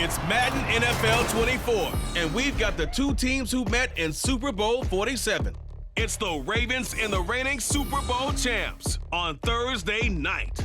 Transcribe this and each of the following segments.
It's Madden NFL 24, and we've got the two teams who met in Super Bowl 47. It's the Ravens and the reigning Super Bowl champs on Thursday night.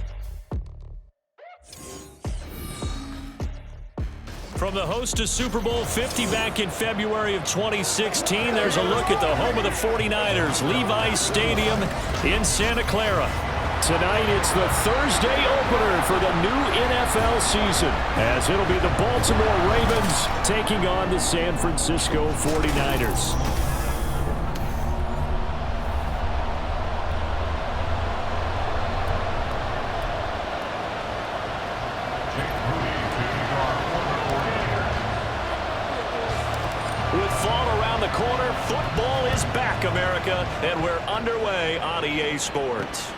From the host to Super Bowl 50 back in February of 2016, there's a look at the home of the 49ers, Levi's Stadium in Santa Clara. Tonight, it's the Thursday opener for the new NFL season, as it'll be the Baltimore Ravens taking on the San Francisco 49ers. With fall around the corner, football is back, America, and we're underway on EA Sports.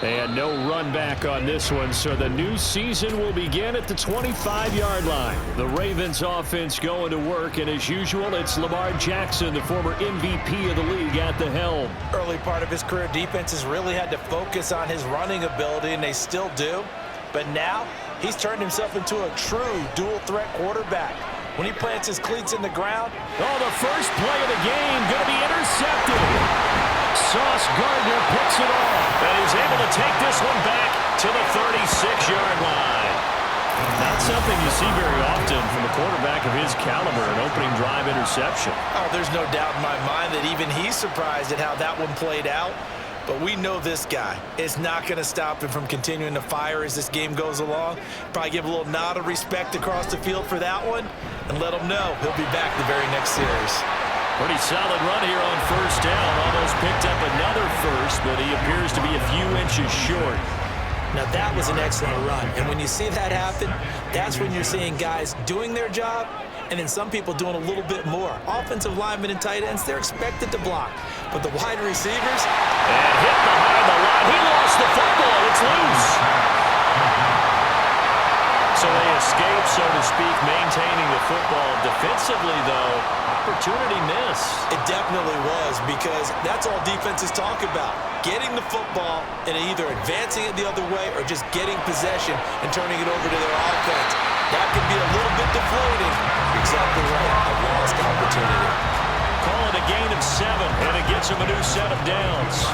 And no run back on this one, so the new season will begin at the 25-yard line. The Ravens offense going to work, and as usual, it's Lamar Jackson, the former MVP of the league, at the helm. Early part of his career, defenses really had to focus on his running ability, and they still do. But now, he's turned himself into a true dual-threat quarterback. When he plants his cleats in the ground. Oh, the first play of the game going to be intercepted. Sauce Gardner picks it off, and he's able to take this one back to the 36-yard line. Not something you see very often from a quarterback of his caliber, an opening drive interception. Oh, there's no doubt in my mind that even he's surprised at how that one played out. But we know this guy is not going to stop him from continuing to fire as this game goes along. Probably give a little nod of respect across the field for that one and let him know he'll be back the very next series. Pretty solid run here on first down. Almost picked up another first, but he appears to be a few inches short. Now that was an excellent run. And when you see that happen, that's when you're seeing guys doing their job and then some people doing a little bit more. Offensive linemen and tight ends, they're expected to block. But the wide receivers... And hit behind the line. He lost the football. It's loose. So they escape, so to speak, maintaining the football. Defensively, though, opportunity missed. It definitely was, because that's all defenses talk about. Getting the football and either advancing it the other way or just getting possession and turning it over to their offense. That can be a little bit deflating. Exactly right. A lost opportunity. Call it a gain of 7, and it gets him a new set of downs.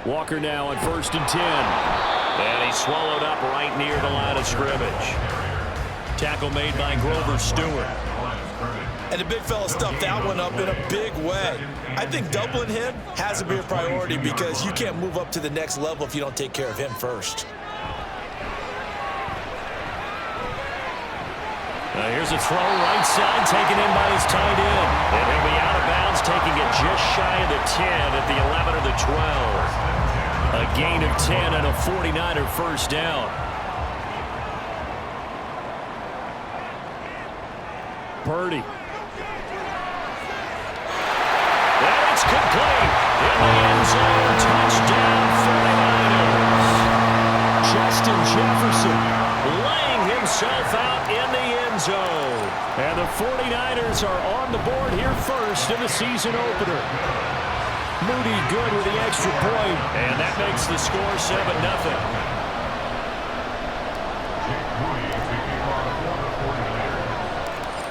Walker now on 1st and 10. And he's swallowed up right near the line of scrimmage. Tackle made by Grover Stewart. And the big fella stuffed that one up in a big way. I think doubling him has to be a priority because you can't move up to the next level if you don't take care of him first. Here's a throw right side, taken in by his tight end. And he'll be out of bounds, taking it just shy of the 10 at the 11 or the 12. A gain of 10 and a 49er first down. Purdy. And it's complete. In the end zone, touchdown 49ers. Justin Jefferson laying himself out in the end zone. And the 49ers are on the board here first in the season opener. Moody good with the extra point, and that makes the score 7-0.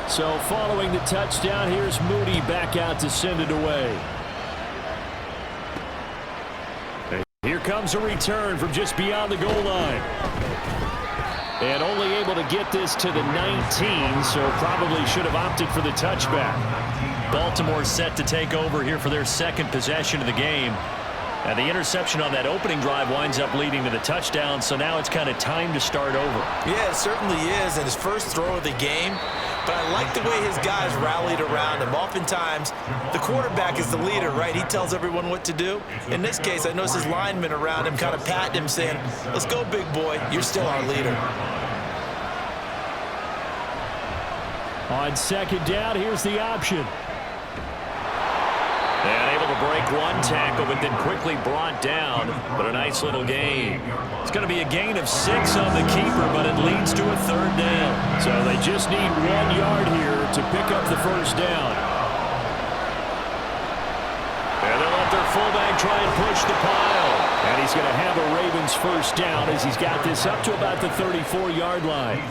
So following the touchdown, here's Moody back out to send it away. Here comes a return from just beyond the goal line. And only able to get this to the 19, so probably should have opted for the touchback. Baltimore set to take over here for their second possession of the game. And the interception on that opening drive winds up leading to the touchdown, so now it's kind of time to start over. Yeah, it certainly is, and his first throw of the game. But I like the way his guys rallied around him. Oftentimes, the quarterback is the leader, right? He tells everyone what to do. In this case, I noticed his linemen around him kind of patting him, saying, let's go, big boy. You're still our leader. On second down, here's the option. And able to break one tackle, but then quickly brought down. But a nice little gain. It's going to be a gain of 6 on the keeper, but it leads to a third down. So they just need 1 yard here to pick up the first down. And they'll let their fullback try and push the pile. And he's going to have a Ravens first down as he's got this up to about the 34-yard line.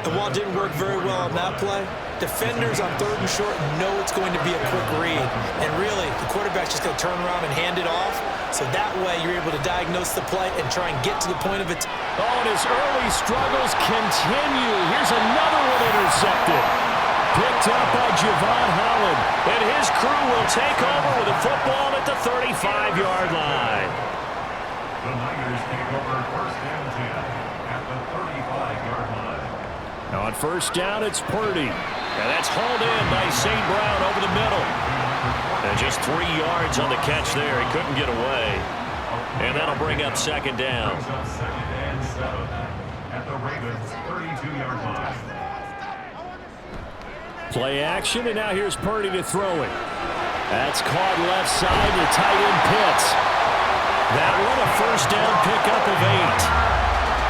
And while it didn't work very well on that play, defenders on 3rd and short know it's going to be a quick read. And really, the quarterback's just going to turn around and hand it off. So that way, you're able to diagnose the play and try and get to the point of it. Oh, and his early struggles continue. Here's another one intercepted. Picked up by Javon Holland. And his crew will take over with a football at the 35-yard line. The Niners take over 1st and 10 at the 35-yard line. Now on first down, it's Purdy. And that's hauled in by St. Brown over the middle. And just 3 yards on the catch there. He couldn't get away. And that'll bring up 2nd down. Brings up 2nd and 7 at the Ravens 32-yard line. Play action, and now here's Purdy to throw it. That's caught left side to tight end Pitts. That one a first down pickup of 8.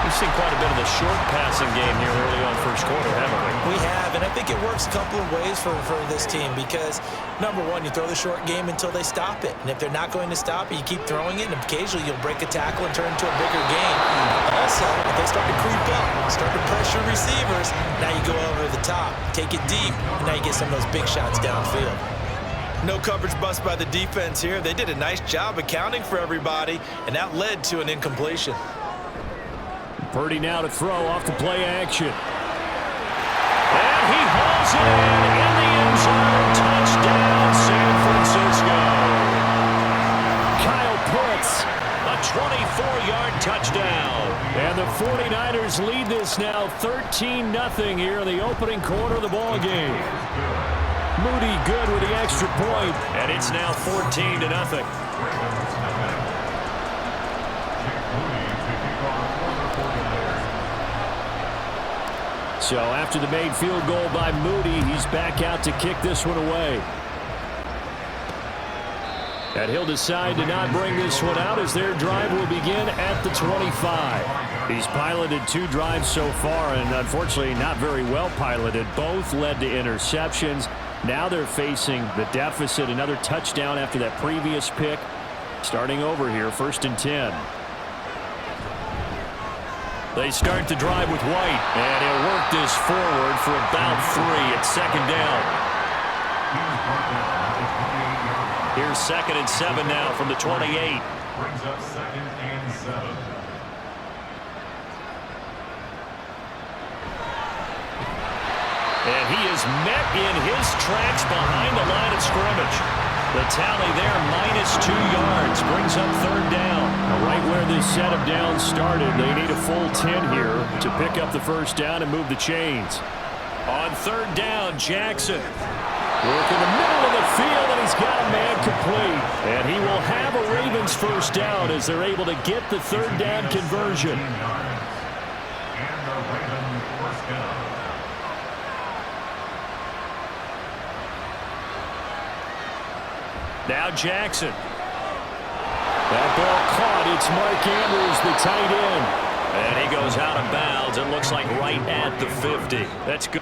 We've seen quite a bit of the short passing game here early on first quarter, haven't we? We have, and I think it works a couple of ways for this team because, number one, you throw the short game until they stop it. And if they're not going to stop it, you keep throwing it, and occasionally you'll break a tackle and turn it into a bigger game. Also, if they start to creep up, start to pressure receivers, now you go over the top, take it deep, and now you get some of those big shots downfield. No coverage bust by the defense here. They did a nice job accounting for everybody, and that led to an incompletion. Purdy now to throw off the play action. And he hauls it in the end zone. Touchdown, San Francisco. Kyle Pitts, a 24-yard touchdown. And the 49ers lead this now 13-0 here in the opening quarter of the ball game. Moody good with the extra point, and it's now 14-0. So after the made field goal by Moody, he's back out to kick this one away. And he'll decide to not bring this one out as their drive will begin at the 25. He's piloted 2 drives so far, and unfortunately not very well piloted. Both led to interceptions. Now they're facing the deficit. Another touchdown after that previous pick. Starting over here, 1st and 10. They start the drive with White, and he'll work this forward for about 3 at 2nd down. Here's 2nd and 7 now from the 28. Brings up 2nd and 7. And he is met in his tracks behind the line of scrimmage. The tally there, -2 yards, brings up 3rd down. Now, right where this set of downs started, they need a full 10 here to pick up the first down and move the chains. On 3rd down, Jackson. Work in the middle of the field, and he's got a man complete. And he will have a Ravens first down as they're able to get the 3rd down conversion. And the Ravens first down. Now Jackson. That ball caught. It's Mark Andrews, the tight end. And he goes out of bounds. It looks like right at the 50. That's good.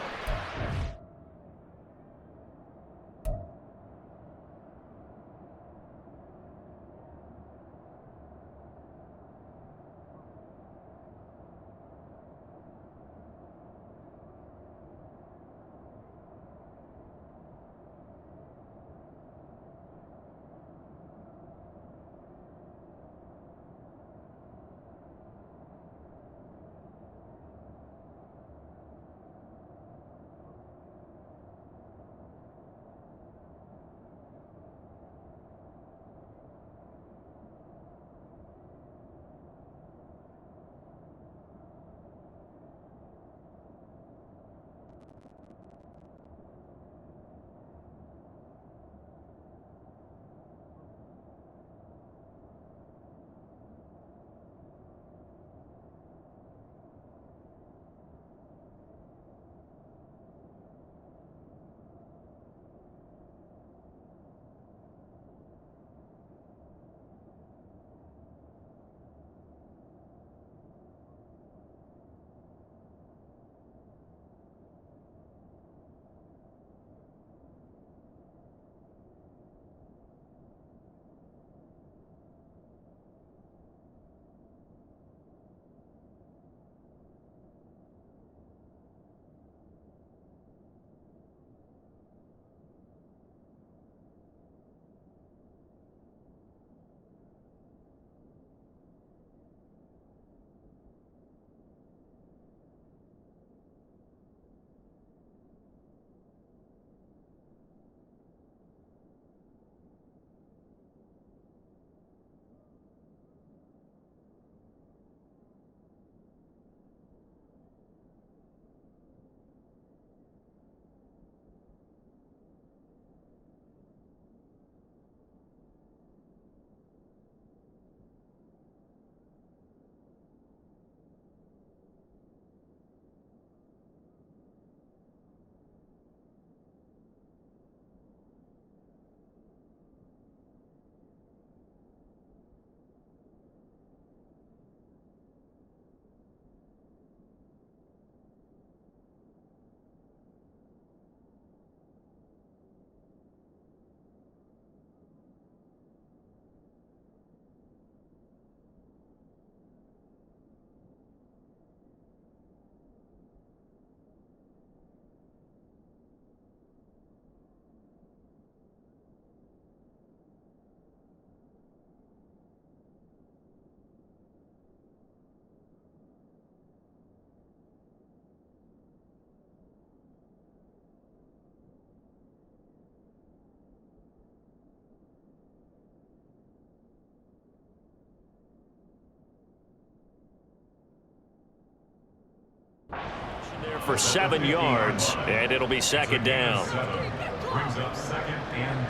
for 7 yards, and it'll be second down. Brings up 2nd and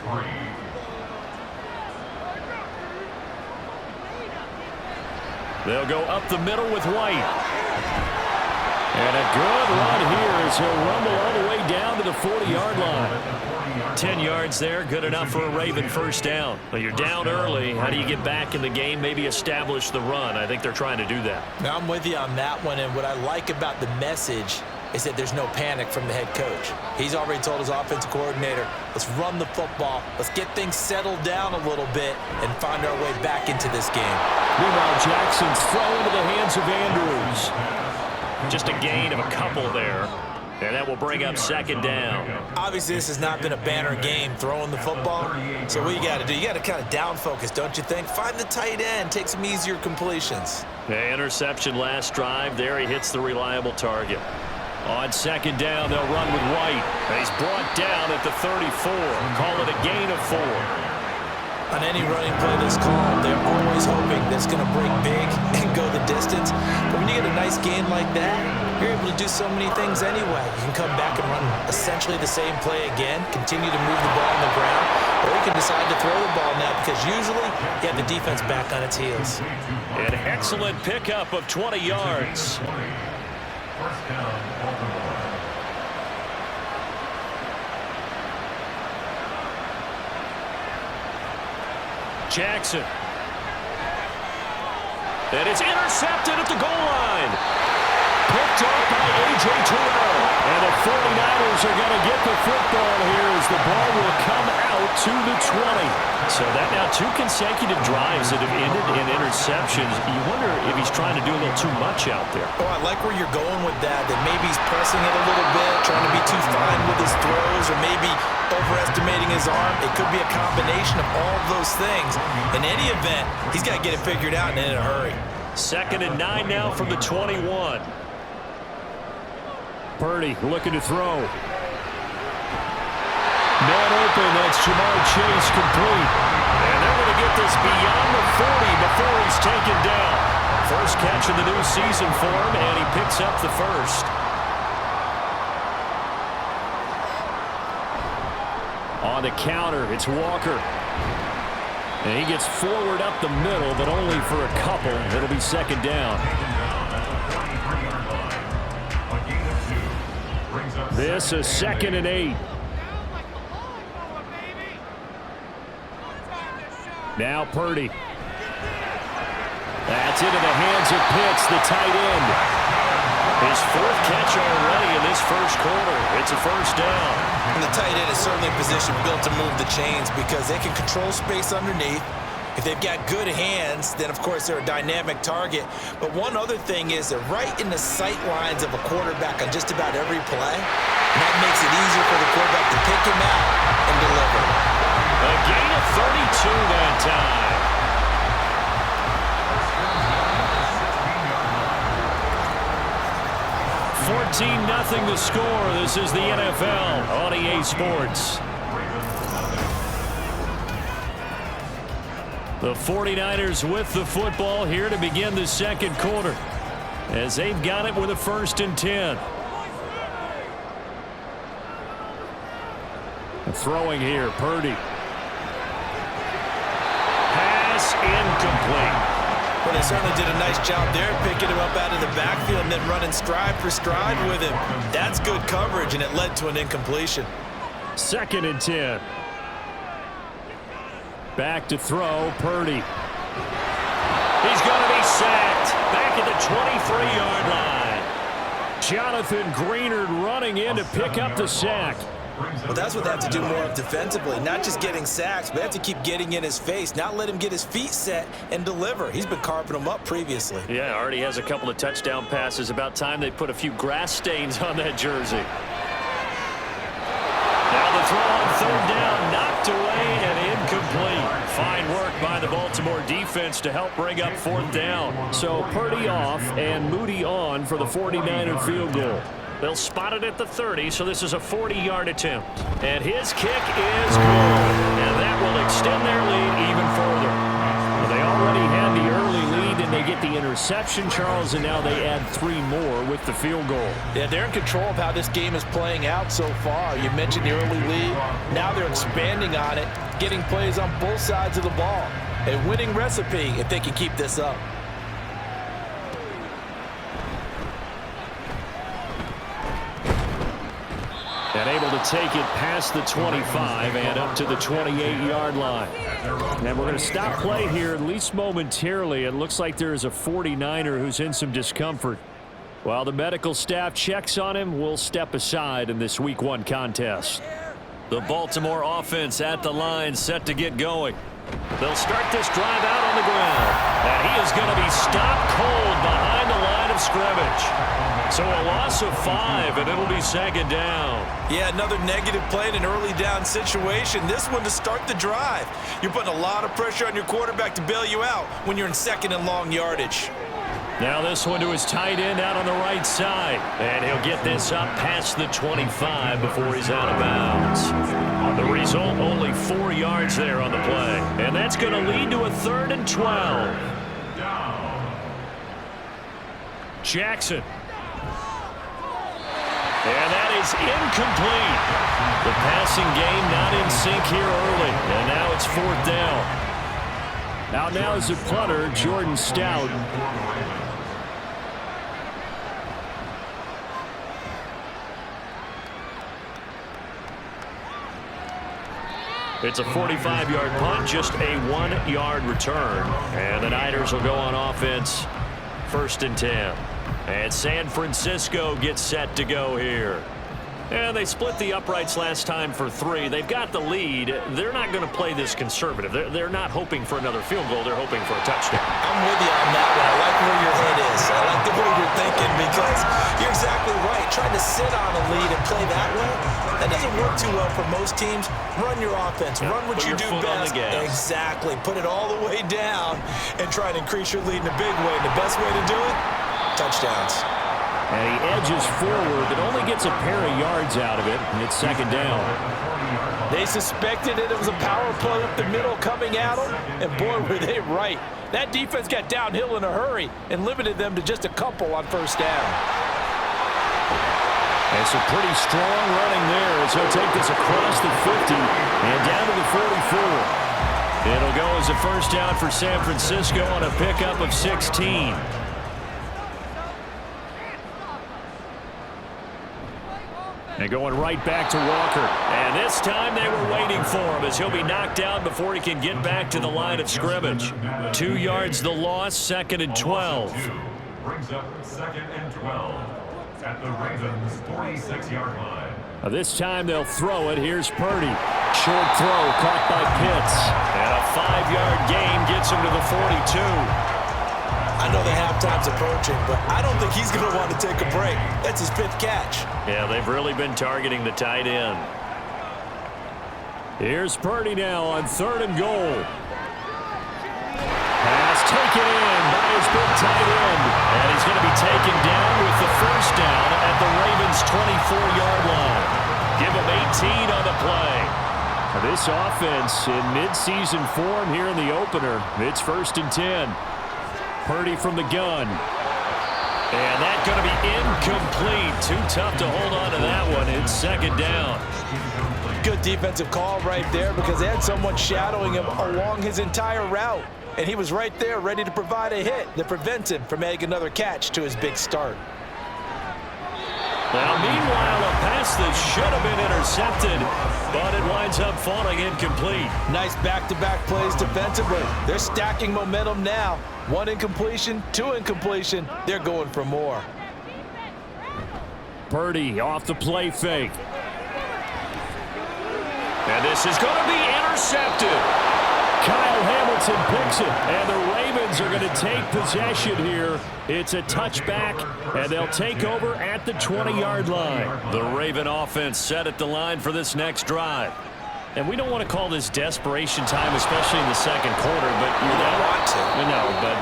3. They'll go up the middle with White. And a good run here as he'll rumble all the way down to the 40-yard line. 10 yards there, good enough for a Raven first down. Well, you're down early. How do you get back in the game, maybe establish the run? I think they're trying to do that. Now, I'm with you on that one, and what I like about the message is that there's no panic from the head coach. He's already told his offensive coordinator, let's run the football, let's get things settled down a little bit and find our way back into this game. Meanwhile, Jackson's throw into the hands of Andrews. Just a gain of a couple there, and that will bring up second down. Obviously, this has not been a banner game throwing the football, so what you got to do, you got to kind of down focus, don't you think? Find the tight end, take some easier completions. The interception last drive. There he hits the reliable target. On second down, they'll run with White. He's brought down at the 34. Call it a gain of 4. On any running play this call, they're always hoping that it's going to break big and go the distance. But when you get a nice gain like that, you're able to do so many things anyway. You can come back and run essentially the same play again, continue to move the ball on the ground, or you can decide to throw the ball now because usually you have the defense back on its heels. An excellent pickup of 20 yards. First down, Baltimore. Jackson. And it's intercepted at the goal line. Picked up by A.J. Terrell. And the 49ers are going to get the football here as the ball will come out to the 20. So that now 2 consecutive drives that have ended in interceptions. You wonder if he's trying to do a little too much out there. Oh, I like where you're going with that maybe he's pressing it a little bit, trying to be too fine with his throws, or maybe overestimating his arm. It could be a combination of all of those things. In any event, he's got to get it figured out and in a hurry. 2nd and 9 now from the 21. Purdy looking to throw. Man open, that's Jamar Chase complete. And they're going to get this beyond the 40 before he's taken down. First catch of the new season for him, and he picks up the first. On the counter, it's Walker. And he gets forward up the middle, but only for a couple. It'll be second down. This is 2nd and 8. Now Purdy. That's into the hands of Pitts, the tight end. His 4th catch already in this first quarter. It's a first down. And the tight end is certainly a position built to move the chains because they can control space underneath. If they've got good hands, then of course they're a dynamic target. But one other thing is they're right in the sight lines of a quarterback on just about every play. And that makes it easier for the quarterback to pick him out and deliver. A gain of 32 that time. $14-0 the score. This is the NFL on EA Sports. The 49ers with the football here to begin the second quarter as they've got it with a 1st and 10. Throwing here, Purdy. Pass incomplete. Well, they certainly did a nice job there, picking him up out of the backfield and then running stride for stride with him. That's good coverage, and it led to an incompletion. 2nd and 10. Back to throw, Purdy. He's going to be sacked back at the 23-yard line. Jonathan Greenard running in to pick up the sack. Well, that's what they have to do more of defensively. Not just getting sacks, but they have to keep getting in his face, not let him get his feet set and deliver. He's been carping them up previously. Yeah, already has a couple of touchdown passes. About time they put a few grass stains on that jersey. Now the throw on 3rd down, knocked away and incomplete. Fine work by the Baltimore defense to help bring up 4th down. So Purdy off and Moody on for the 49er field goal. They'll spot it at the 30, so this is a 40-yard attempt. And his kick is good. And that will extend their lead even further. Well, they already had the early lead in line. They get the interception, Charles, and now they add 3 more with the field goal. Yeah, they're in control of how this game is playing out so far. You mentioned the early lead. Now they're expanding on it, getting plays on both sides of the ball. A winning recipe if they can keep this up. And able to take it past the 25 and up to the 28-yard line. And we're going to stop play here, at least momentarily. It looks like there is a 49er who's in some discomfort. While the medical staff checks on him, we'll step aside in this Week 1 contest. The Baltimore offense at the line, set to get going. They'll start this drive out on the ground. And he is going to be stopped cold behind the line of scrimmage. So a loss of 5, and it'll be second down. Yeah, another negative play in an early down situation. This one to start the drive. You're putting a lot of pressure on your quarterback to bail you out when you're in second and long yardage. Now this one to his tight end out on the right side. And he'll get this up past the 25 before he's out of bounds. The result, only 4 yards there on the play. And that's going to lead to a 3rd and 12. Jackson. And that is incomplete. The passing game not in sync here early. And now it's 4th down. Now is the punter, Jordan Stout. It's a 45-yard punt, just a 1-yard return. And the Niners will go on offense, 1st and 10. And San Francisco gets set to go here. And they split the uprights last time for 3. They've got the lead. They're not going to play this conservative. They're not hoping for another field goal. They're hoping for a touchdown. I'm with you on that one. I like where your head is. I like the way you're thinking because you're exactly right. Trying to sit on a lead and play that way, that doesn't work too well for most teams. Run your offense. Run what you do best. Exactly. Put it all the way down and try to increase your lead in a big way. And the best way to do it, touchdowns. And he edges forward, but only gets a pair of yards out of it, and it's 2nd down. They suspected it was a power play up the middle coming at them, and boy, were they right. That defense got downhill in a hurry and limited them to just a couple on 1st down. And some pretty strong running there as he'll take this across the 50 and down to the 44. It'll go as a 1st down for San Francisco on a pickup of 16. And going right back to Walker. And this time they were waiting for him as he'll be knocked down before he can get back to the line of scrimmage. 2 yards the loss, 2nd and 12. Brings up 2nd and 12 at the Ravens' 46-yard line. This time they'll throw it. Here's Purdy. Short throw caught by Pitts. And a 5-yard gain gets him to the 42. I know the halftime's approaching, but I don't think he's going to want to take a break. That's his 5th catch. Yeah, they've really been targeting the tight end. Here's Purdy now on 3rd and goal. Pass taken in by his big tight end. And he's going to be taken down with the 1st down at the Ravens' 24-yard line. Give him 18 on the play. This offense in midseason form here in the opener. It's 1st and 10. Purdy from the gun. And that's going to be incomplete. Too tough to hold on to that one. It's 2nd down. Good defensive call right there because they had someone shadowing him along his entire route. And he was right there ready to provide a hit that prevents him from adding another catch to his big start. Now, meanwhile, a pass that should have been intercepted, but it winds up falling incomplete. Nice back-to-back plays defensively. They're stacking momentum now. 1 incompletion, 2 incompletion. They're going for more. Purdy off the play fake. And this is going to be intercepted. Kyle Hamilton picks it, and the Ravens are going to take possession here. It's a touchback, and they'll take over at the 20-yard line. The Raven offense set at the line for this next drive. And we don't want to call this desperation time, especially in the second quarter, but you don't want to. No, but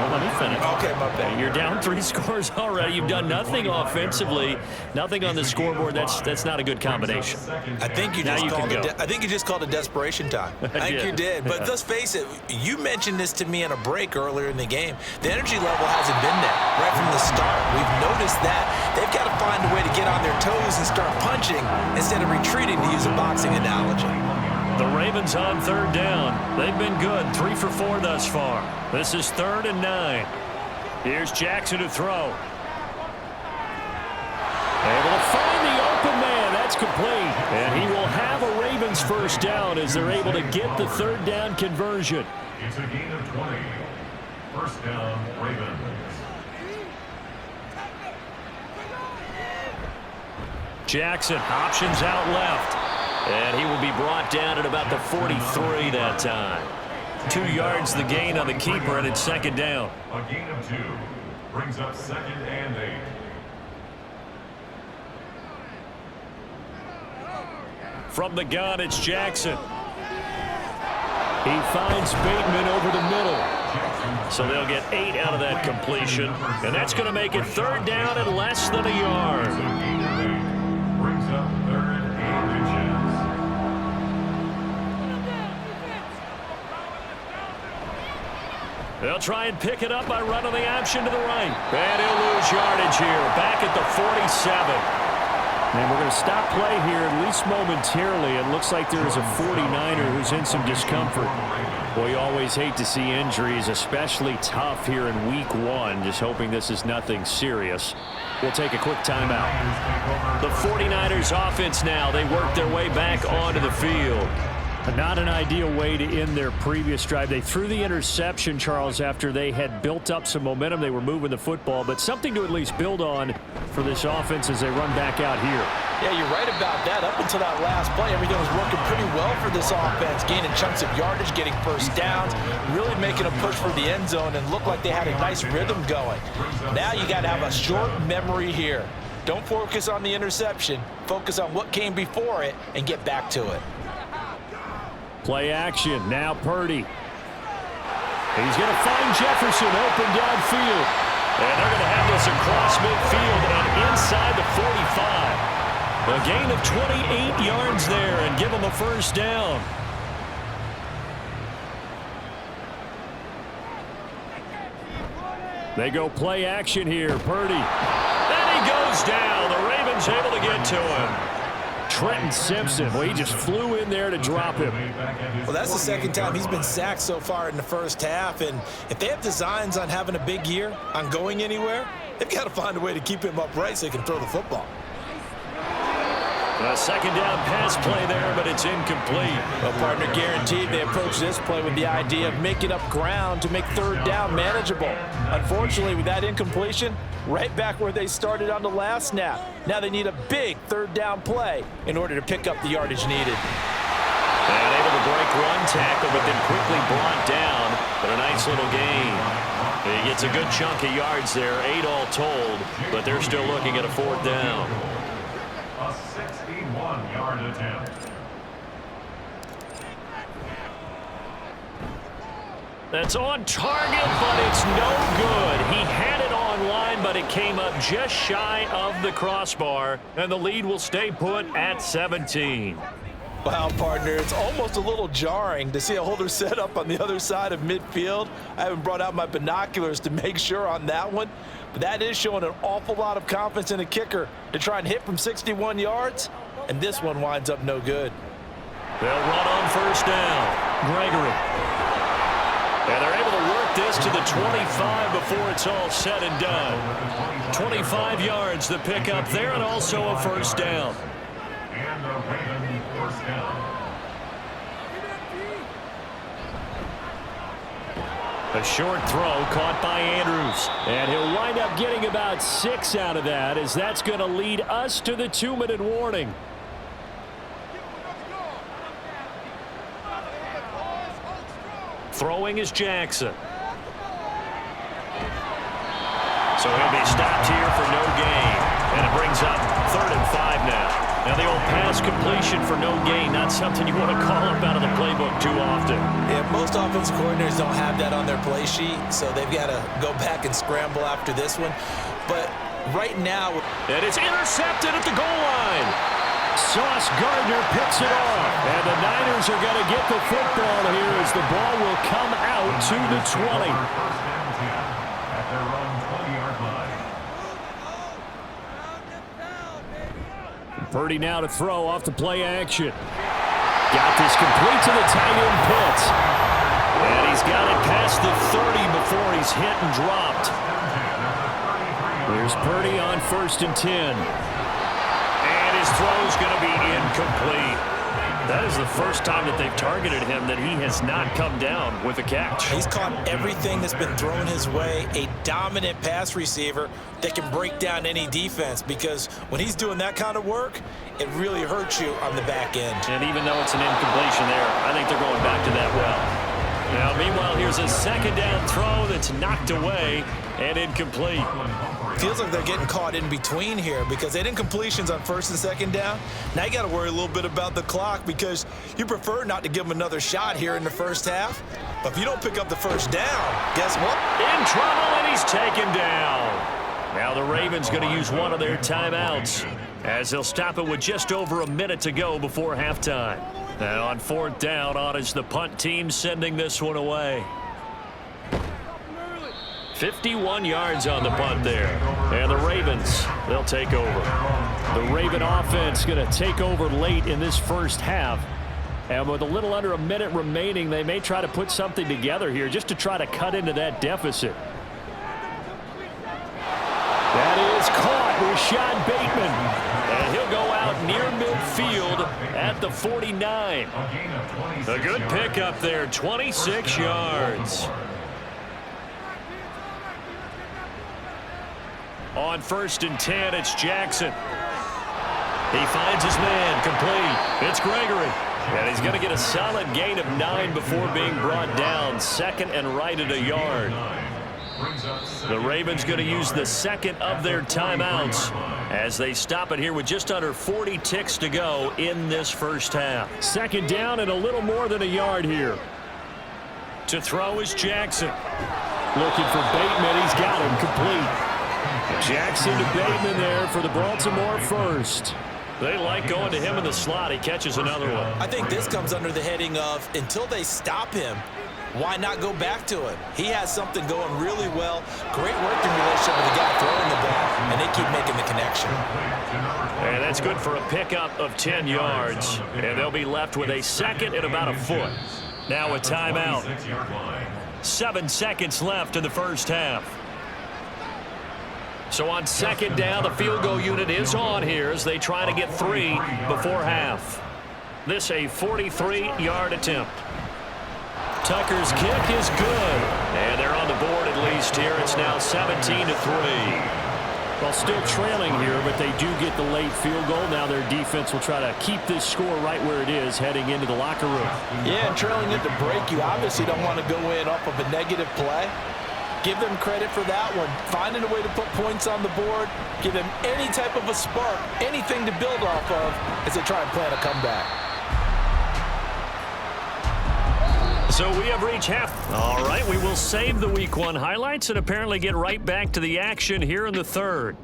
let me finish. Okay, my bad. You're down 3 scores already. You've done nothing offensively, nothing on the scoreboard. That's not a good combination. I think you just called it desperation time. I think you did. But let's face it, you mentioned this to me in a break earlier in the game. The energy level hasn't been there right from the start. We've noticed that. They've got to find a way to get on their toes and start punching instead of retreating, to use a boxing analogy. The Ravens on third down. They've been good, 3 for 4 thus far. This is 3rd and 9. Here's Jackson to throw. Able to find the open man. That's complete. And he will have a Ravens first down as they're able to get the 3rd down conversion. It's a gain of 20. First down, Ravens. Jackson options out left. And he will be brought down at about the 43 that time. 2 yards the gain on the keeper, and it's 2nd down. A gain of 2 brings up 2nd and 8. From the gun, it's Jackson. He finds Bateman over the middle. So they'll get 8 out of that completion. And that's going to make it 3rd down and less than a yard. Brings up 3rd and inches. They'll try and pick it up by running the option to the right. And he'll lose yardage here, back at the 47. And we're going to stop play here, at least momentarily. It looks like there is a 49er who's in some discomfort. Boy, you always hate to see injuries, especially tough here in week 1. Just hoping this is nothing serious. We'll take a quick timeout. The 49ers offense now. They work their way back onto the field. Not an ideal way to end their previous drive. They threw the interception, Charles, after they had built up some momentum. They were moving the football, but something to at least build on for this offense as they run back out here. Yeah, you're right about that. Up until that last play, everything was working pretty well for this offense, gaining chunks of yardage, getting first downs, really making a push for the end zone, and looked like they had a nice rhythm going. Now you got to have a short memory here. Don't focus on the interception. Focus on what came before it and get back to it. Play action. Now Purdy. He's going to find Jefferson open downfield. And they're going to have this across midfield and inside the 45. A gain of 28 yards there and give them a first down. They go play action here. Purdy. And he goes down. The Ravens able to get to him. Trenton Simpson, well, he just flew in there to drop him. Well, that's the 2nd time he's been sacked so far in the first half, and if they have designs on having a big year, on going anywhere, they've got to find a way to keep him upright so he can throw the football. A 2nd down pass play there, but it's incomplete. Well, partner, guaranteed they approach this play with the idea of making up ground to make 3rd down manageable. Unfortunately, with that incompletion, right back where they started on the last snap. Now they need a big 3rd down play in order to pick up the yardage needed. And able to break one tackle, but then quickly brought down. But a nice little gain. He gets a good chunk of yards there, 8 all told, but they're still looking at a 4th down. A 61-yard attempt. That's on target, but it's no good. He had it on line, but it came up just shy of the crossbar, and the lead will stay put at 17. Wow, partner, it's almost a little jarring to see a holder set up on the other side of midfield. I haven't brought out my binoculars to make sure on that one, but that is showing an awful lot of confidence in a kicker to try and hit from 61 yards, and this one winds up no good. They'll run on first down. Gregory. And they're able to work this to the 25 before it's all said and done. 25 yards the pickup there, and also a first down. And a Raven first down. A short throw caught by Andrews. And he'll wind up getting about 6 out of that, as that's going to lead us to the 2-minute warning. Throwing is Jackson. So he'll be stopped here for no gain. And it brings up 3rd and 5 now. Now the old pass completion for no gain, not something you want to call up out of the playbook too often. Yeah, most offensive coordinators don't have that on their play sheet, so they've got to go back and scramble after this one. But right now... And it's intercepted at the goal line. Sauce Gardner picks it off. And the Niners are going to get the football here as the ball will come out to the 20. First and 10 at their own 20-yard line. Purdy now to throw off the play action. Got this complete to the tight end Pitts. And he's got it past the 30 before he's hit and dropped. There's Purdy on 1st and 10. And his throw's going to be incomplete. That is the first time that they've targeted him that he has not come down with a catch. He's caught everything that's been thrown his way. A dominant pass receiver that can break down any defense, because when he's doing that kind of work, it really hurts you on the back end. And even though it's an incompletion there, I think they're going back to that well. Now, meanwhile, here's a second down throw that's knocked away and incomplete. Feels like they're getting caught in between here because they didn't completions on 1st and 2nd down. Now you got to worry a little bit about the clock because you prefer not to give them another shot here in the first half. But if you don't pick up the first down, guess what? In trouble, and he's taken down. Now the Ravens going to use one of their timeouts as they'll stop it with just over a minute to go before halftime. Now on 4th down, on is the punt team sending this one away. 51 yards on the punt there. And the Ravens, they'll take over. The Raven offense going to take over late in this first half. And with a little under a minute remaining, they may try to put something together here just to try to cut into that deficit. That is caught. Rashad Bateman. And he'll go out near midfield at the 49. A good pickup there, 26 yards. On 1st and 10, it's Jackson. He finds his man, complete. It's Gregory. And he's going to get a solid gain of 9 before being brought down. 2nd and right at a yard. The Ravens going to use the second of their timeouts as they stop it here with just under 40 ticks to go in this first half. 2nd down and a little more than a yard here. To throw is Jackson. Looking for Bateman. He's got him complete. Jackson to Bateman there for the Baltimore first. They like going to him in the slot. He catches another one. I think this comes under the heading of until they stop him, why not go back to him? He has something going really well. Great working relationship with the guy throwing the ball, and they keep making the connection. And that's good for a pickup of 10 yards. And they'll be left with a 2nd and about a foot. Now a timeout. 7 seconds left in the first half. So on 2nd down, the field goal unit is on here as they try to get 3 before half. This a 43-yard attempt. Tucker's kick is good. And they're on the board at least here. It's now 17-3. Well, still trailing here, but they do get the late field goal. Now their defense will try to keep this score right where it is heading into the locker room. Yeah, and trailing at the break, you obviously don't want to go in off of a negative play. Give them credit for that one. Finding a way to put points on the board. Give them any type of a spark, anything to build off of as they try and plan a comeback. So we have reached half. All right, we will save the Week 1 highlights and apparently get right back to the action here in the 3rd.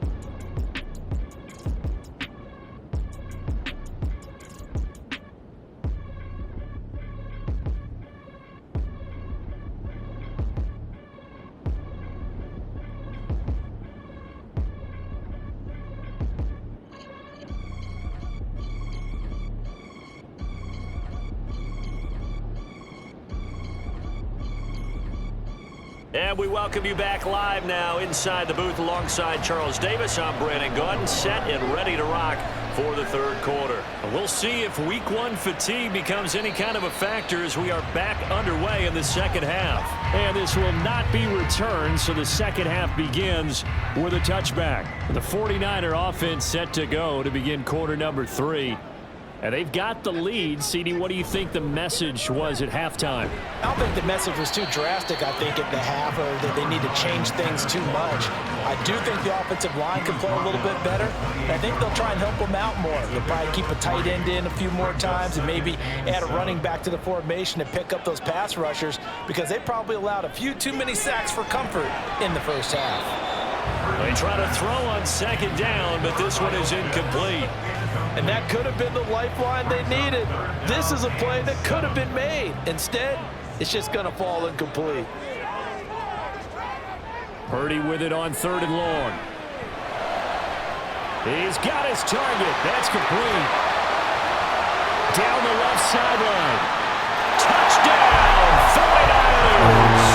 And we welcome you back live now inside the booth alongside Charles Davis. I'm Brandon Gordon, set and ready to rock for the 3rd quarter. We'll see if Week 1 fatigue becomes any kind of a factor as we are back underway in the 2nd half. And this will not be returned, so the 2nd half begins with a touchback. The 49er offense set to go to begin quarter number 3. And they've got the lead. CD, what do you think the message was at halftime? I don't think the message was too drastic, I think, at the half, or that they need to change things too much. I do think the offensive line can play a little bit better. And I think they'll try and help them out more. They'll probably keep a tight end in a few more times and maybe add a running back to the formation and pick up those pass rushers, because they probably allowed a few too many sacks for comfort in the first half. They try to throw on second down, but this one is incomplete. And that could have been the lifeline they needed. This is a play that could have been made. Instead, it's just going to fall incomplete. Purdy with it on 3rd and long. He's got his target. That's complete. Down the left sideline. Touchdown, 49ers.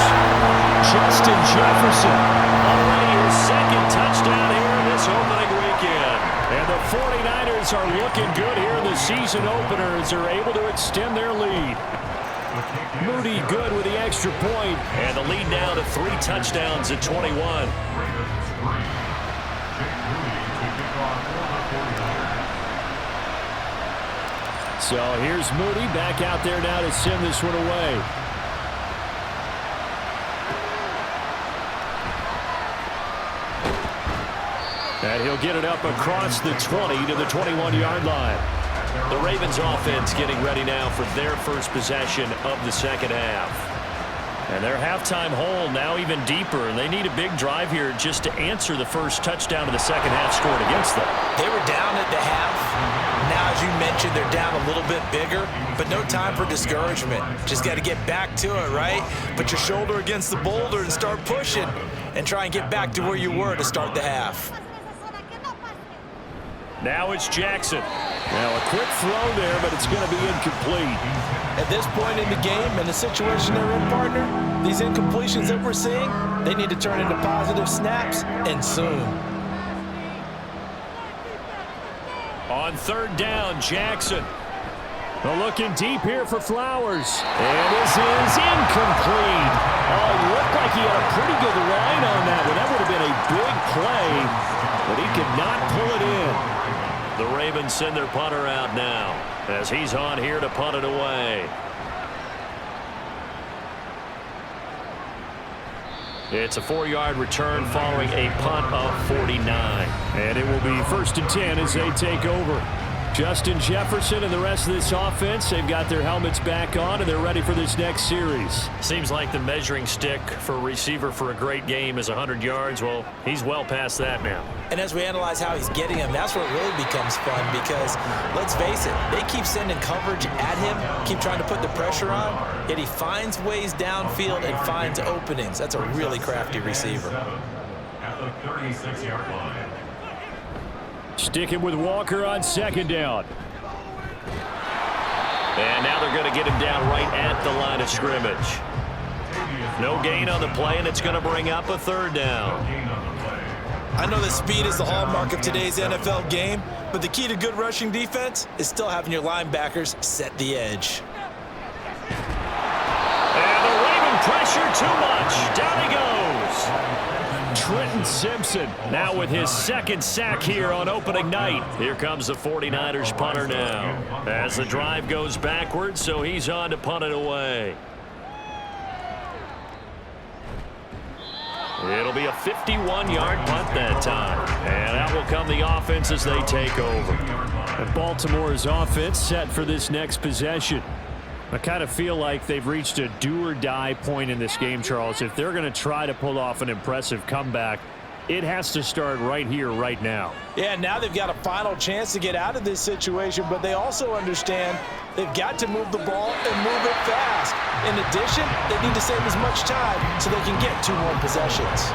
Justin Jefferson, already his second touchdown here in this opening weekend. And the 49ers are looking good here in the season opener as they're able to extend their lead. Moody good with the extra point. And the lead now to 3 touchdowns at 21. So here's Moody back out there now to send this one away. And he'll get it up across the 20 to the 21-yard line. The Ravens offense getting ready now for their first possession of the second half. And their halftime hole now even deeper, and they need a big drive here just to answer the first touchdown of the second half scored against them. They were down at the half. Now, as you mentioned, they're down a little bit bigger, but no time for discouragement. Just got to get back to it, right? Put your shoulder against the boulder and start pushing and try and get back to where you were to start the half. Now it's Jackson. Now a quick throw there, but it's going to be incomplete. At this point in the game, in the situation they're in, partner, these incompletions that we're seeing, they need to turn into positive snaps, and soon. On 3rd down, Jackson. Looking deep here for Flowers. And this is incomplete. Oh, it looked like he had a pretty good line on that one. That would have been a big play, but he could not pull it in. The Ravens send their punter out now as he's on here to punt it away. It's a 4-yard return following a punt of 49. And it will be 1st and 10 as they take over. Justin Jefferson and the rest of this offense, they've got their helmets back on, and they're ready for this next series. Seems like the measuring stick for a receiver for a great game is 100 yards. Well, he's well past that now. And as we analyze how he's getting them, that's where it really becomes fun, because, let's face it, they keep sending coverage at him, keep trying to put the pressure on, yet he finds ways downfield and finds openings. That's a really crafty receiver. At the 36-yard line. Sticking with Walker on 2nd down. And now they're going to get him down right at the line of scrimmage. No gain on the play, and it's going to bring up a 3rd down. I know that speed is the hallmark of today's NFL game, but the key to good rushing defense is still having your linebackers set the edge. And the Raven pressure too much. Down he goes. Trenton Simpson now with his 2nd sack here on opening night. Here comes the 49ers punter now as the drive goes backwards, so he's on to punt it away. It'll be a 51-yard punt that time. And out will come the offense as they take over. And Baltimore's offense set for this next possession. I kind of feel like they've reached a do-or-die point in this game, Charles. If they're going to try to pull off an impressive comeback, it has to start right here, right now. Yeah, now they've got a final chance to get out of this situation, but they also understand they've got to move the ball and move it fast. In addition, they need to save as much time so they can get 2 more possessions.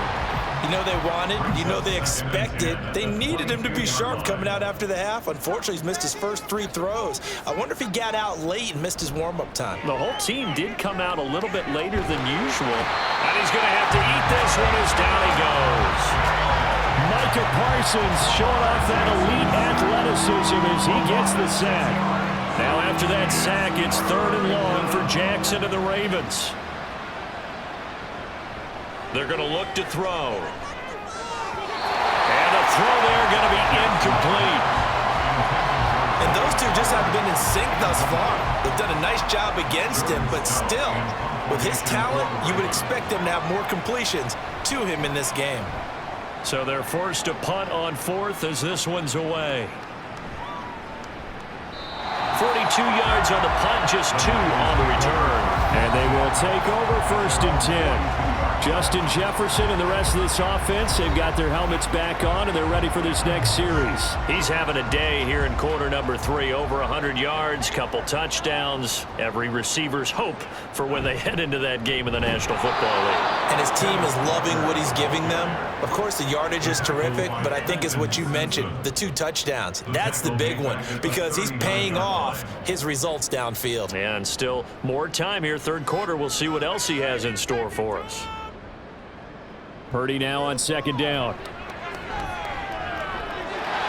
You know they wanted, you know they expected. They needed him to be sharp coming out after the half. Unfortunately, he's missed his first 3 throws. I wonder if he got out late and missed his warm-up time. The whole team did come out a little bit later than usual. And he's going to have to eat this one as down he goes. Micah Parsons showing off that elite athleticism as he gets the sack. Now after that sack, it's 3rd and long for Jackson and the Ravens. They're going to look to throw. And a throw there going to be incomplete. And those two just haven't been in sync thus far. They've done a nice job against him, but still, with his talent, you would expect them to have more completions to him in this game. So they're forced to punt on fourth as this one's away. 42 yards on the punt, just 2 on the return. And they will take over 1st and 10. Justin Jefferson and the rest of this offense, they've got their helmets back on, and they're ready for this next series. He's having a day here in quarter number 3. Over 100 yards, couple touchdowns. Every receiver's hope for when they head into that game in the National Football League. And his team is loving what he's giving them. Of course, the yardage is terrific, but I think it's what you mentioned, the 2 touchdowns. That's the big one because he's paying off his results downfield. And still more time here, 3rd quarter. We'll see what else he has in store for us. Purdy now on 2nd down.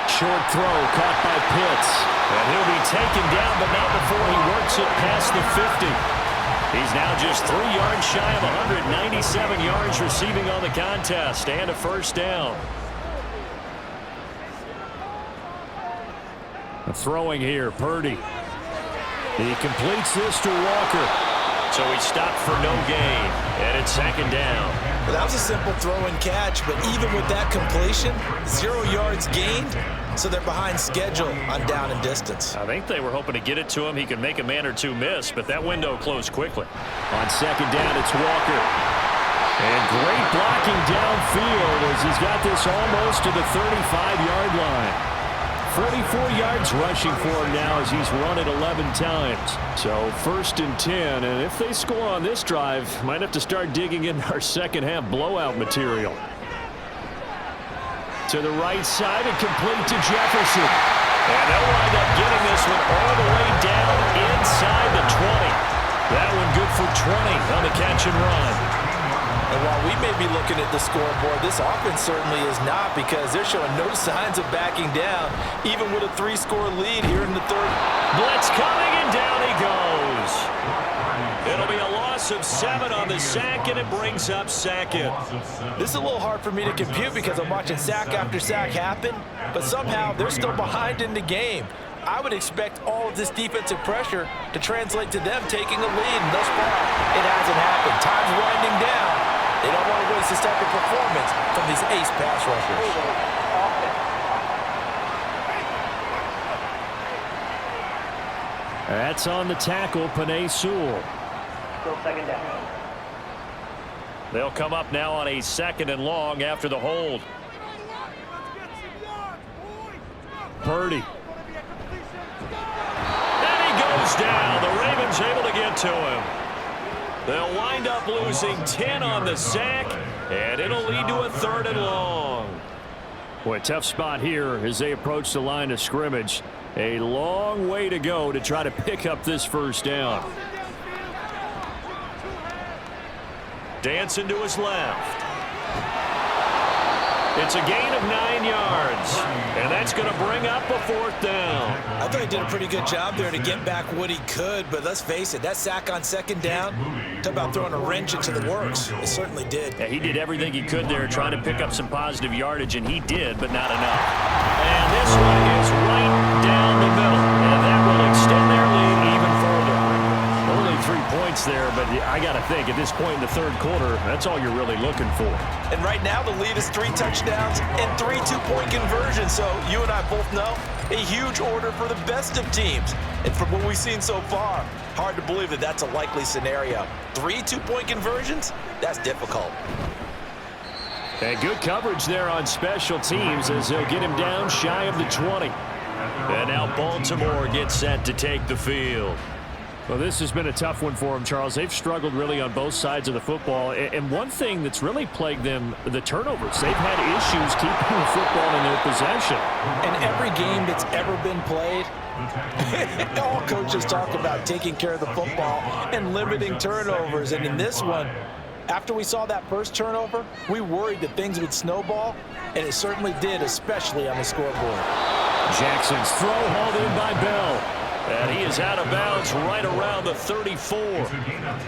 Short throw caught by Pitts. And he'll be taken down, but not before he works it past the 50. He's now just 3 yards shy of 197 yards receiving on the contest and a 1st down. Throwing here, Purdy. He completes this to Walker. So he stopped for no gain, and it's 2nd down. Well, that was a simple throw and catch, but even with that completion, 0 yards gained, so they're behind schedule on down and distance. I think they were hoping to get it to him. He could make a man or 2 miss, but that window closed quickly. On 2nd down, it's Walker. And great blocking downfield as he's got this almost to the 35-yard line. 44 yards rushing for him now as he's run it 11 times. So 1st and 10, and if they score on this drive, might have to start digging in our second-half blowout material. To the right side and complete to Jefferson. And they'll wind up getting this one all the way down inside the 20. That one good for 20 on the catch and run. And while we may be looking at the scoreboard, this offense certainly is not because they're showing no signs of backing down, even with a 3-score lead here in the 3rd. Blitz coming, and down he goes. It'll be a loss of 7 on the sack, and it brings up 2nd. This is a little hard for me to compute because I'm watching sack after sack happen, but somehow they're still behind in the game. I would expect all of this defensive pressure to translate to them taking a lead, and thus far, it hasn't happened. Time's winding down. They don't want to waste this type of performance from these ace pass rushers. That's on the tackle, Penei Sewell. Still 2nd down. They'll come up now on a 2nd and long after the hold. Purdy. And he goes down. The Ravens able to get to him. They'll wind up losing 10 on the sack, and it'll lead to a 3rd and long. Boy, tough spot here as they approach the line of scrimmage. A long way to go to try to pick up this 1st down. Dancing to his left. It's a gain of 9 yards, and that's going to bring up a 4th down. I thought he did a pretty good job there to get back what he could, but let's face it, that sack on 2nd down, talk about throwing a wrench into the works. It certainly did. Yeah, he did everything he could there trying to pick up some positive yardage, and he did, but not enough. And this one is right down the middle, and that will extend their lead even further. Only 3 points there, but I got to think at this point in the 3rd quarter, that's all you're really looking for. And right now the lead is 3 touchdowns and 3 two-point conversions. So you and I both know a huge order for the best of teams. And from what we've seen so far, hard to believe that that's a likely scenario. 3 two-point conversions? That's difficult. And good coverage there on special teams as they'll get him down shy of the 20. And now Baltimore gets set to take the field. Well, this has been a tough one for them, Charles. They've struggled really on both sides of the football. And one thing that's really plagued them, the turnovers. They've had issues keeping the football in their possession. In every game that's ever been played, all coaches talk about taking care of the football and limiting turnovers. And in this one, after we saw that first turnover, we worried that things would snowball, and it certainly did, especially on the scoreboard. Jackson's throw hauled in by Bell. And he is out of bounds right around the 34.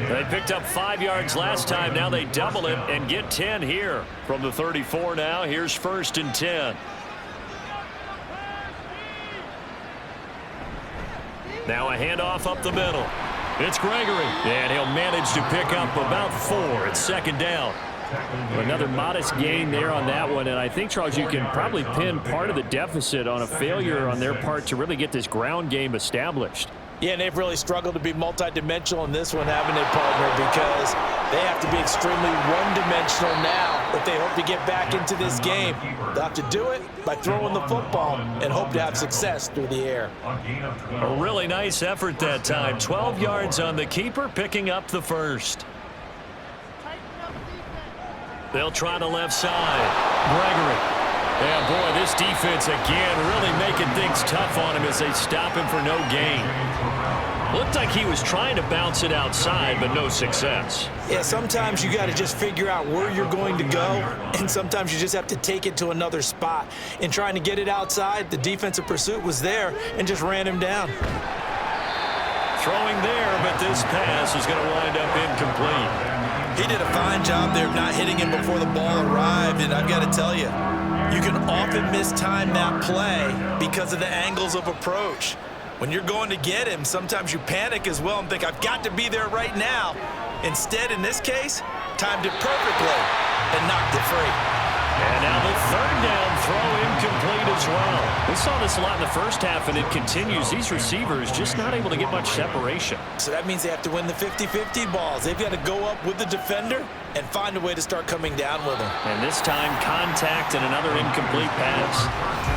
They picked up 5 yards last time. Now they double it and get 10 here from the 34 now. Here's 1st and 10. Now a handoff up the middle. It's Gregory, and he'll manage to pick up about 4. It's second down. Another modest gain there on that one, and I think, Charles, you can probably pin part of the deficit on a failure on their part to really get this ground game established. Yeah, and they've really struggled to be multidimensional in this one, haven't they, partner? Because they have to be extremely one-dimensional now if they hope to get back into this game. They'll have to do it by throwing the football and hope to have success through the air. A really nice effort that time. 12 yards on the keeper, picking up the first. They'll try the left side. Gregory. Yeah, boy, this defense again really making things tough on him as they stop him for no gain. Looked like he was trying to bounce it outside, but no success. Yeah, sometimes you got to just figure out where you're going to go, and sometimes you just have to take it to another spot. In trying to get it outside, the defensive pursuit was there and just ran him down. Throwing there, but this pass is going to wind up incomplete. He did a fine job there of not hitting him before the ball arrived, and I've got to tell you, you can often mistime that play because of the angles of approach. When you're going to get him, sometimes you panic as well and think, I've got to be there right now. Instead, in this case, timed it perfectly and knocked it free. And now the third down throw incomplete as well. We saw this a lot in the first half, and it continues. These receivers just not able to get much separation. So that means they have to win the 50-50 balls. They've got to go up with the defender and find a way to start coming down with them. And this time, contact and another incomplete pass.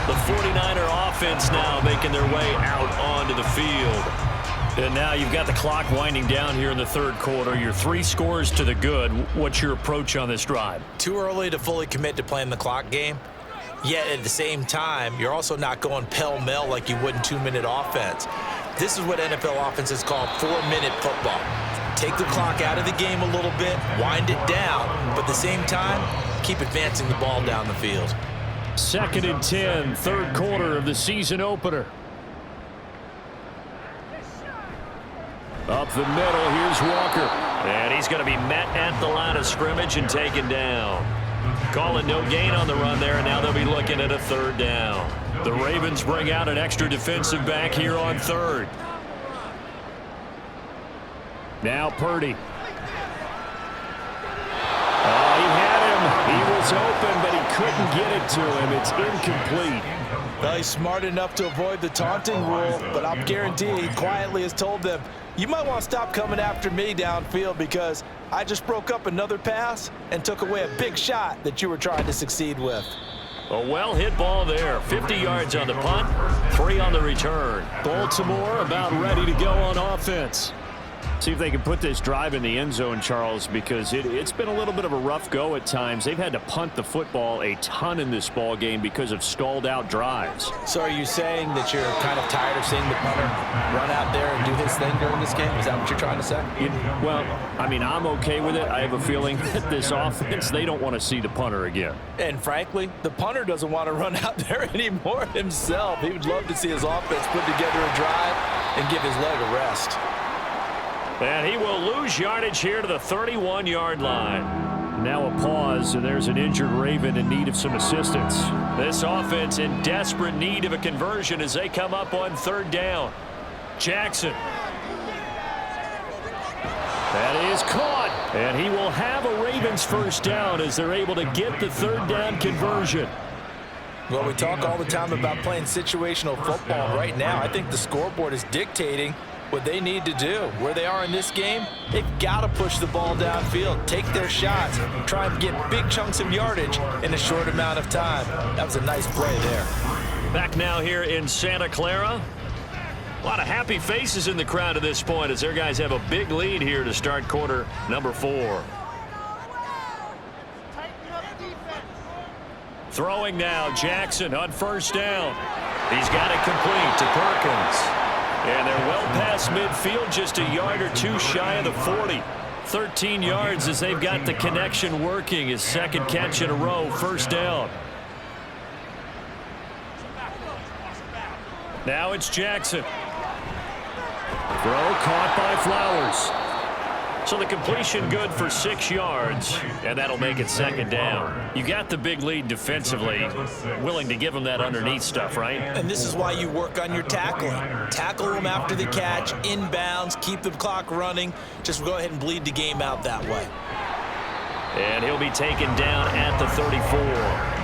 The 49er offense now making their way out onto the field. And now you've got the clock winding down here in the third quarter. Your 3 scores to the good. What's your approach on this drive? Too early to fully commit to playing the clock game. Yet at the same time, you're also not going pell-mell like you would in 2-minute offense. This is what NFL offenses call 4-minute football. Take the clock out of the game a little bit, wind it down, but at the same time, keep advancing the ball down the field. 2nd and 10, third quarter of the season opener. Up the middle, here's Walker. And he's going to be met at the line of scrimmage and taken down. Calling no gain on the run there, and now they'll be looking at a third down. The Ravens bring out an extra defensive back here on third. Now Purdy. Oh, he had him. He was open, but he couldn't get it to him. It's incomplete. Well, he's smart enough to avoid the taunting rule, but I'm guaranteed he quietly has told them, you might want to stop coming after me downfield because I just broke up another pass and took away a big shot that you were trying to succeed with. A well-hit ball there. 50 yards on the punt, 3 on the return. Baltimore about ready to go on offense. See if they can put this drive in the end zone, Charles, because it's been a little bit of a rough go at times. They've had to punt the football a ton in this ball game because of stalled-out drives. So are you saying that you're kind of tired of seeing the punter run out there and do his thing during this game? Is that what you're trying to say? Well, I mean, I'm okay with it. I have a feeling that this offense, they don't want to see the punter again. And frankly, the punter doesn't want to run out there anymore himself. He would love to see his offense put together a drive and give his leg a rest. And he will lose yardage here to the 31-yard line. Now a pause, and there's an injured Raven in need of some assistance. This offense in desperate need of a conversion as they come up on third down. Jackson. That is caught, and he will have a Ravens first down as they're able to get the third down conversion. Well, we talk all the time about playing situational football. Right now, I think the scoreboard is dictating what they need to do. Where they are in this game, they've got to push the ball downfield, take their shots, try and get big chunks of yardage in a short amount of time. That was a nice play there. Back now here in Santa Clara. A lot of happy faces in the crowd at this point as their guys have a big lead here to start quarter number 4. Throwing now, Jackson on first down. He's got it complete to Perkins. And they're well past midfield, just a yard or 2 shy of the 40. 13 yards as they've got the connection working. His second catch in a row, first down. Now it's Jackson. Throw caught by Flowers. So the completion good for 6 yards, and that'll make it second down. You got the big lead defensively, willing to give them that underneath stuff, right? And this is why you work on your tackling. Tackle them after the catch, inbounds, keep the clock running. Just go ahead and bleed the game out that way. And he'll be taken down at the 34.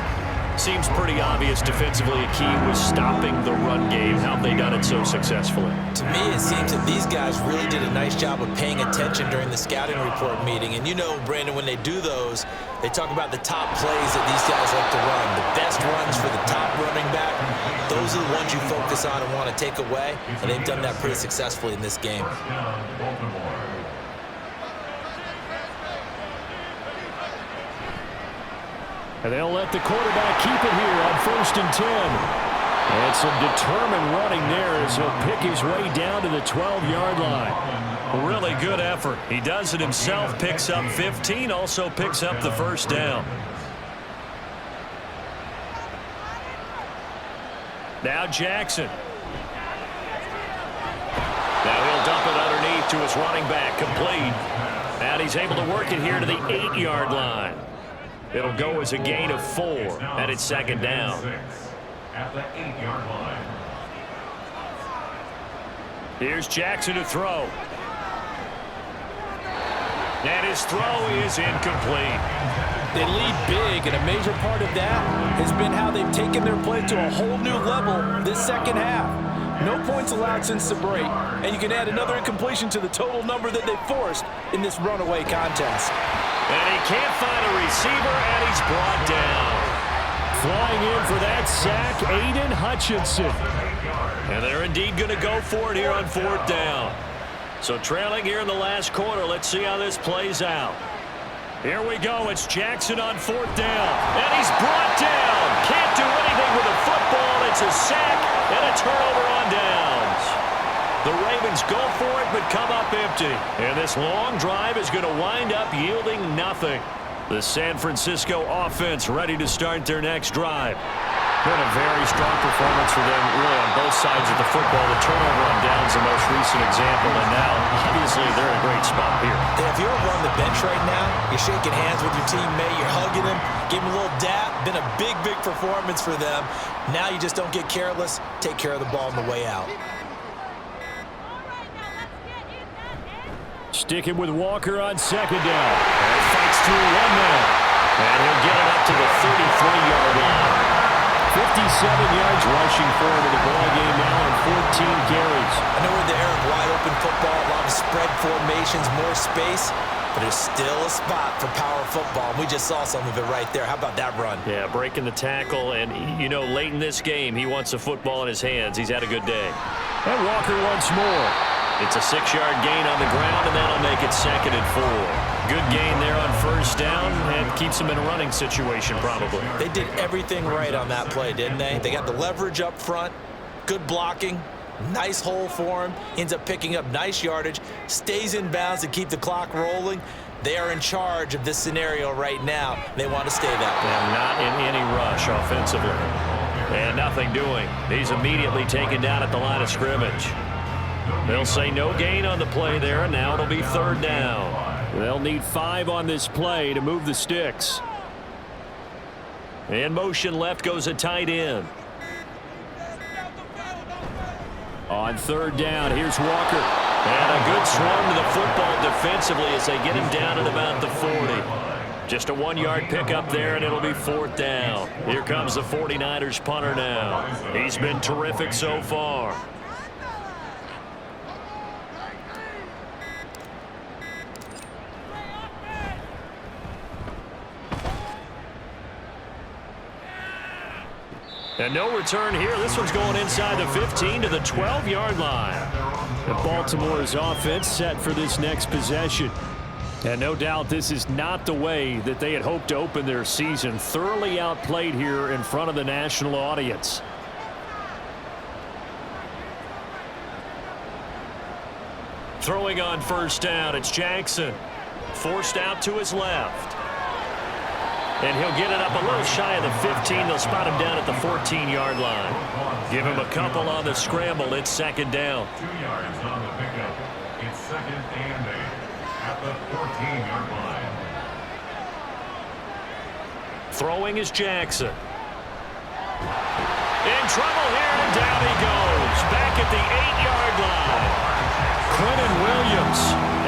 Seems pretty obvious defensively a key was stopping the run game. How have they done it so successfully? To me, it seems that these guys really did a nice job of paying attention during the scouting report meeting. And you know, Brandon, when they do those, they talk about the top plays that these guys like to run. The best runs for the top running back. Those are the ones you focus on and want to take away. And they've done that pretty successfully in this game. And they'll let the quarterback keep it here on 1st and 10. And some determined running there as he'll pick his way down to the 12-yard line. Really good effort. He does it himself, picks up 15, also picks up the first down. Now Jackson. Now he'll dump it underneath to his running back, complete. And he's able to work it here to the 8-yard line. It'll go as a gain of 4, and it's second down. At the 8-yard line. Here's Jackson to throw. And his throw is incomplete. They lead big, and a major part of that has been how they've taken their play to a whole new level this second half. No points allowed since the break, and you can add another incompletion to the total number that they forced in this runaway contest. And he can't find a receiver, and he's brought down. Flying in for that sack, Aiden Hutchinson. And they're indeed going to go for it here on 4th down. So trailing here in the last quarter, let's see how this plays out. Here we go. It's Jackson on 4th down. And he's brought down. Can't do anything with a football. It's a sack and a turnover on downs. The Ravens go for it, but come up empty. And this long drive is going to wind up yielding nothing. The San Francisco offense ready to start their next drive. Been a very strong performance for them, really, on both sides of the football. The turnover on downs the most recent example, and now, obviously, they're in a great spot here. And if you're on the bench right now, you're shaking hands with your teammate, you're hugging him, give him a little dap. Been a big, big performance for them. Now you just don't get careless. Take care of the ball on the way out. Sticking with Walker on 2nd down. And fights through one man. And he'll get it up to the 33-yard line. 57 yards rushing forward to the ball game now and 14 carries. I know we're in the era of wide-open football, a lot of spread formations, more space, but there's still a spot for power football. We just saw some of it right there. How about that run? Yeah, breaking the tackle, and, you know, late in this game, he wants the football in his hands. He's had a good day. And Walker once more. It's a 6-yard gain on the ground, and that'll make it 2nd and 4. Good gain there on 1st down and keeps him in a running situation probably. They did everything right on that play, didn't they? They got the leverage up front, good blocking, nice hole for him, ends up picking up nice yardage, stays in bounds to keep the clock rolling. They are in charge of this scenario right now. They want to stay that way. And not in any rush offensively. And nothing doing. He's immediately taken down at the line of scrimmage. They'll say no gain on the play there, and now it'll be 3rd down. They'll need 5 on this play to move the sticks. In motion left goes a tight end. On 3rd down, here's Walker. And a good swarm to the football defensively as they get him down at about the 40. Just a 1-yard pickup there, and it'll be 4th down. Here comes the 49ers punter now. He's been terrific so far. And no return here. This one's going inside the 15 to the 12-yard line. And Baltimore's offense set for this next possession. And no doubt this is not the way that they had hoped to open their season. Thoroughly outplayed here in front of the national audience. Throwing on 1st down, it's Jackson. Forced out to his left. And he'll get it up a little shy of the 15. They'll spot him down at the 14-yard line. Give him a couple on the scramble. It's 2nd down. 2 yards on the pickup. It's 2nd and 8. at the 14-yard line. Throwing is Jackson. In trouble here, and down he goes. Back at the 8-yard line. Quentin Williams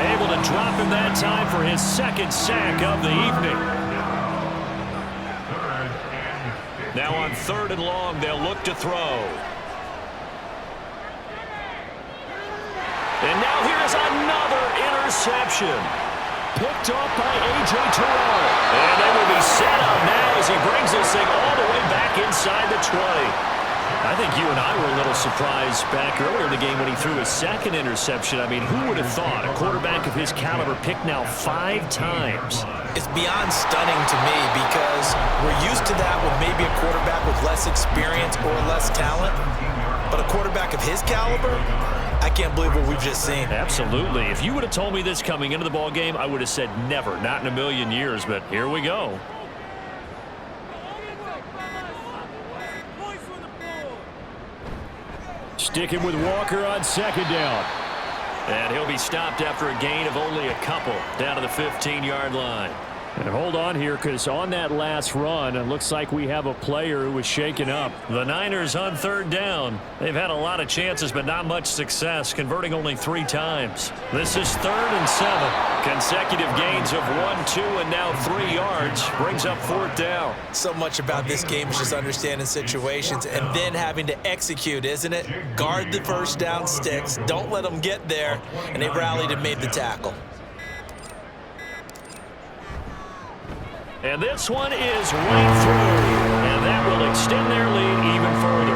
able to drop him that time for his second sack of the evening. Now on 3rd and long, they'll look to throw. And now here's another interception. Picked off by A.J. Terrell. And they will be set up now as he brings this thing all the way back inside the 20. I think you and I were a little surprised back earlier in the game when he threw his second interception. I mean, who would have thought a quarterback of his caliber picked now 5 times? It's beyond stunning to me because we're used to that with maybe a quarterback with less experience or less talent. But a quarterback of his caliber, I can't believe what we've just seen. Absolutely. If you would have told me this coming into the ball game, I would have said never, not in a million years. But here we go. Sticking with Walker on 2nd down. And he'll be stopped after a gain of only a couple down to the 15-yard line. And hold on here, because on that last run, it looks like we have a player who was shaken up. The Niners on 3rd down. They've had a lot of chances, but not much success, converting only 3 times. This is 3rd and 7. Consecutive gains of 1, 2, and now 3 yards. Brings up 4th down. So much about this game is just understanding situations and then having to execute, isn't it? Guard the first down sticks. Don't let them get there. And they rallied and made the tackle. And this one is right through, and that will extend their lead even further.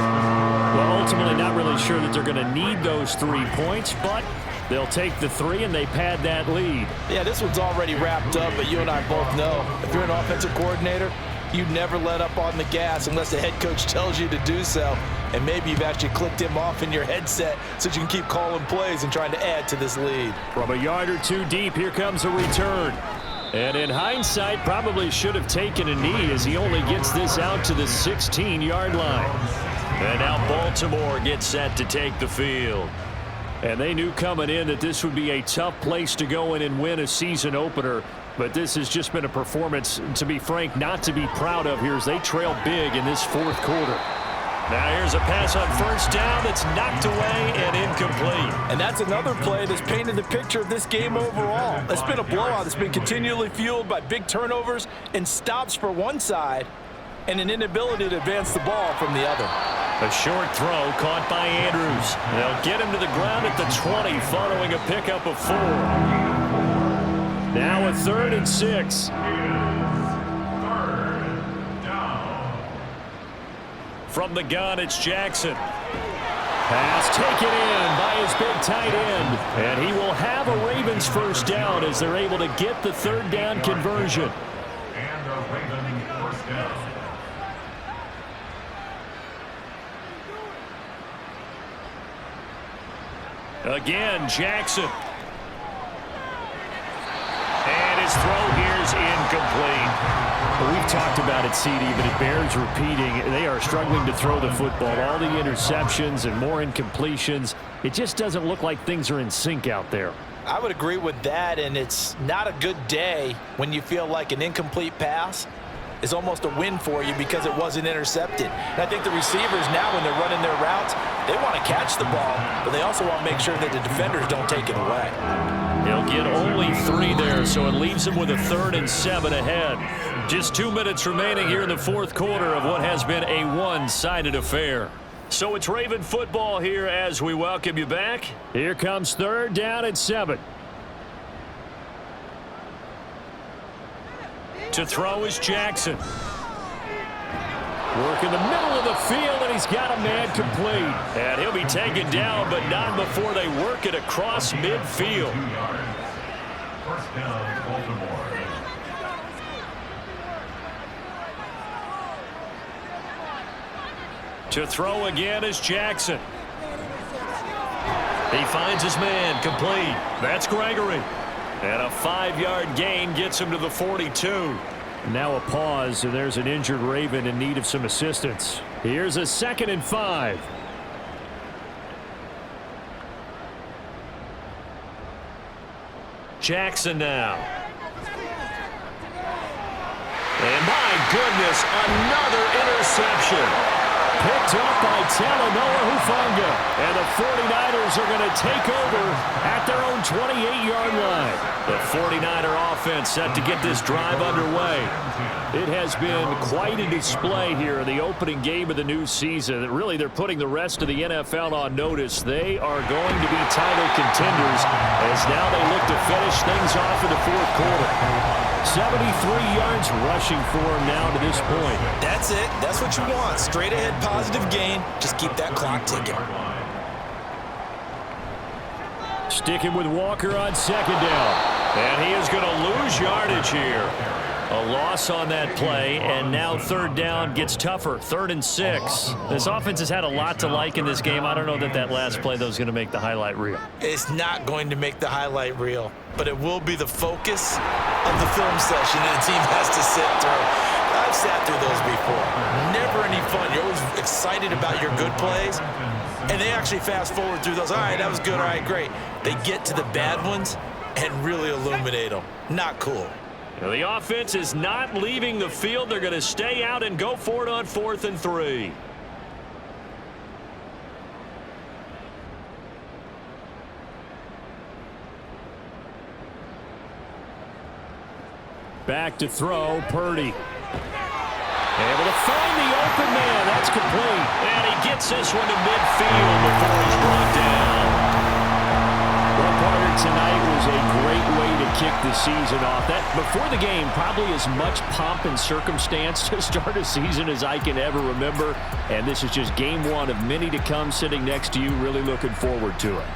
Well, ultimately not really sure that they're going to need those 3 points, but they'll take the 3 and they pad that lead. Yeah, this one's already wrapped up, but you and I both know if you're an offensive coordinator, you never let up on the gas unless the head coach tells you to do so. And maybe you've actually clicked him off in your headset so you can keep calling plays and trying to add to this lead. From a yard or 2 deep, here comes a return. And in hindsight, probably should have taken a knee as he only gets this out to the 16-yard line. And now Baltimore gets set to take the field. And they knew coming in that this would be a tough place to go in and win a season opener. But this has just been a performance, to be frank, not to be proud of here as they trail big in this 4th quarter. Now here's a pass on 1st down that's knocked away and incomplete. And that's another play that's painted the picture of this game overall. It's been a blowout that's been continually fueled by big turnovers and stops for one side and an inability to advance the ball from the other. A short throw caught by Andrews. They'll get him to the ground at the 20 following a pickup of 4. Now a 3rd and 6. From the gun, it's Jackson. Pass taken in by his big tight end. And he will have a Ravens 1st down as they're able to get the 3rd down conversion. And a Ravens 1st down. Again, Jackson. And his throw here is incomplete. We've talked about it, CD, but it bears repeating. They are struggling to throw the football. All the interceptions and more incompletions. It just doesn't look like things are in sync out there. I would agree with that, and it's not a good day when you feel like an incomplete pass is almost a win for you because it wasn't intercepted. And I think the receivers now, when they're running their routes, they want to catch the ball, but they also want to make sure that the defenders don't take it away. He'll get only 3 there, so it leaves him with a 3rd and 7 ahead. Just 2 minutes remaining here in the 4th quarter of what has been a one-sided affair. So it's Raven football here as we welcome you back. Here comes 3rd down and 7. To throw is Jackson. Work in the middle of the field, and he's got a man complete. And he'll be taken down, but not before they work it across midfield. 1st down, Baltimore. To throw again is Jackson. He finds his man complete. That's Gregory. And a 5-yard gain gets him to the 42. Now a pause, and there's an injured Raven in need of some assistance. Here's a 2nd and 5. Jackson now. And my goodness, another interception. Picked up by Talanoa Hufanga. And the 49ers are going to take over at their own 28-yard line. The 49er offense set to get this drive underway. It has been quite a display here in the opening game of the new season. Really, they're putting the rest of the NFL on notice. They are going to be title contenders as now they look to finish things off in the fourth quarter. 73 yards rushing for him now to this point. That's it. That's what you want. Straight ahead positive gain. Just keep that clock ticking. Sticking with Walker on second down. And he is going to lose yardage here. A loss on that play, and now third down gets tougher. 3rd and 6. This offense has had a lot to like in this game. I don't know that last play, though, is going to make the highlight reel. It's not going to make the highlight reel, but it will be the focus of the film session that the team has to sit through. I've sat through those before. Never any fun. You're always excited about your good plays, and they actually fast forward through those. All right, that was good. All right, great. They get to the bad ones and really illuminate them. Not cool. Now, the offense is not leaving the field. They're going to stay out and go for it on 4th and 3. Back to throw, Purdy. Able to find the open man. That's complete. And he gets this one to midfield before he's brought down. Well, Carter, tonight was a great way to kick the season off. That before the game, probably as much pomp and circumstance to start a season as I can ever remember. And this is just game one of many to come sitting next to you. Really looking forward to it.